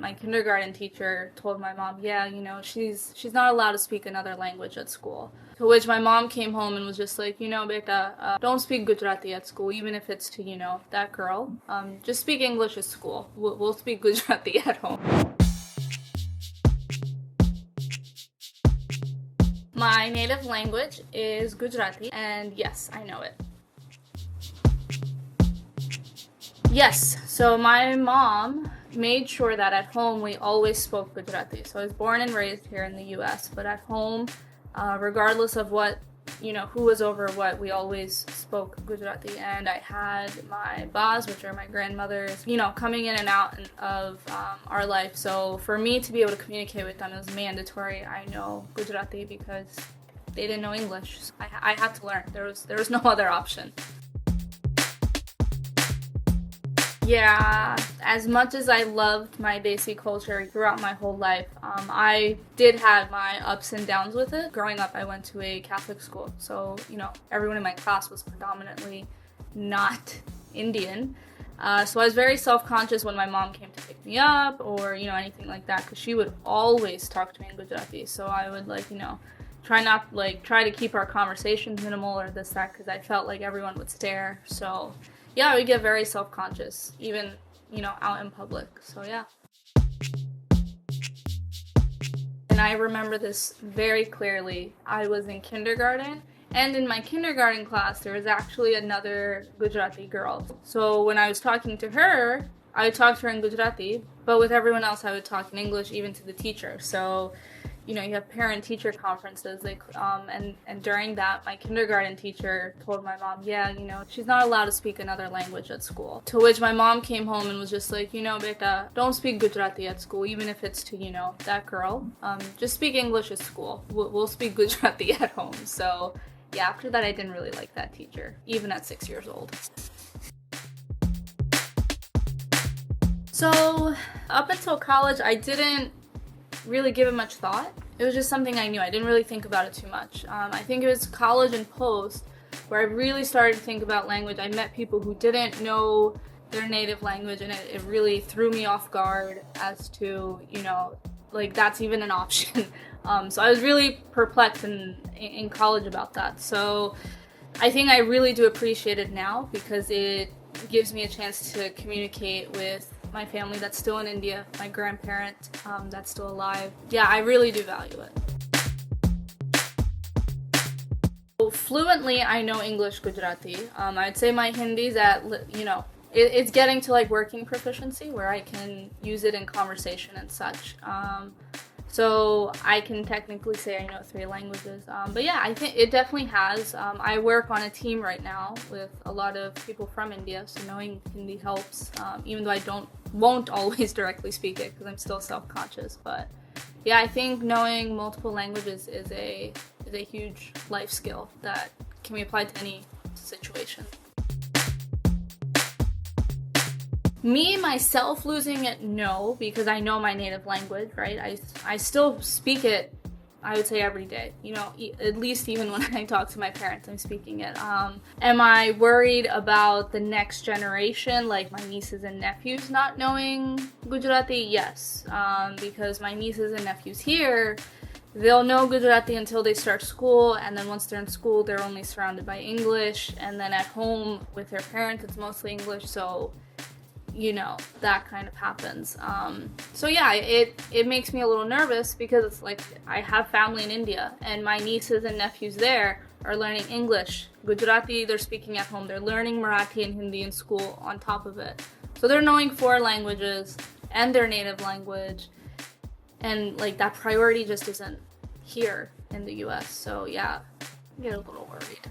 My kindergarten teacher told my mom, yeah, she's not allowed to speak another language at school. To which my mom came home and was just like, beta, don't speak Gujarati at school, even if it's to, that girl. Just speak English at school. We'll speak Gujarati at home. My native language is Gujarati, and yes, I know it. Yes, so my mom made sure that at home we always spoke Gujarati. So I was born and raised here in the US, but at home, regardless of what, who was over what, we always spoke Gujarati. And I had my bas, which are my grandmothers, coming in and out of our life. So for me to be able to communicate with them, it was mandatory. I know Gujarati because they didn't know English. I had to learn. There was no other option. Yeah, as much as I loved my Desi culture throughout my whole life, I did have my ups and downs with it. Growing up, I went to a Catholic school, so, everyone in my class was predominantly not Indian. So I was very self-conscious when my mom came to pick me up or, anything like that, because she would always talk to me in Gujarati. So I would, try to keep our conversations minimal or this, that, because I felt like everyone would stare, so... Yeah, I would get very self-conscious, even, out in public. So, yeah. And I remember this very clearly. I was in kindergarten, and in my kindergarten class, there was actually another Gujarati girl. So when I was talking to her, I would talk to her in Gujarati, but with everyone else, I would talk in English, even to the teacher. So, you have parent-teacher conferences, and during that, my kindergarten teacher told my mom, yeah, she's not allowed to speak another language at school. To which my mom came home and was just like, beta, don't speak Gujarati at school, even if it's to, that girl. Just speak English at school. We'll speak Gujarati at home. So, yeah, after that, I didn't really like that teacher, even at 6 years old. So, up until college, I didn't really give it much thought. It was just something I knew. I didn't really think about it too much. I think it was college and post where I really started to think about language. I met people who didn't know their native language, and it really threw me off guard as to, that's even an option. So I was really perplexed in college about that. So I think I really do appreciate it now because it gives me a chance to communicate with my family that's still in India, my grandparent that's still alive. Yeah, I really do value it. So fluently, I know English, Gujarati. I'd say my Hindi's at, it's getting to working proficiency where I can use it in conversation and such. So I can technically say I know 3 languages. But yeah, I think it definitely has. I work on a team right now with a lot of people from India, so knowing Hindi helps, even though I won't always directly speak it because I'm still self-conscious. But yeah, I think knowing multiple languages is a huge life skill that can be applied to any situation. Me, myself, losing it, no, because I know my native language, right? I still speak it, I would say, every day. At least even when I talk to my parents, I'm speaking it. Am I worried about the next generation, like my nieces and nephews not knowing Gujarati? Yes, because my nieces and nephews here, they'll know Gujarati until they start school, and then once they're in school, they're only surrounded by English, and then at home with their parents, it's mostly English, so... that kind of happens. So yeah, it makes me a little nervous because it's like I have family in India and my nieces and nephews there are learning English. Gujarati, they're speaking at home. They're learning Marathi and Hindi in school on top of it. So they're knowing 4 languages and their native language. And that priority just isn't here in the US. So yeah, I get a little worried.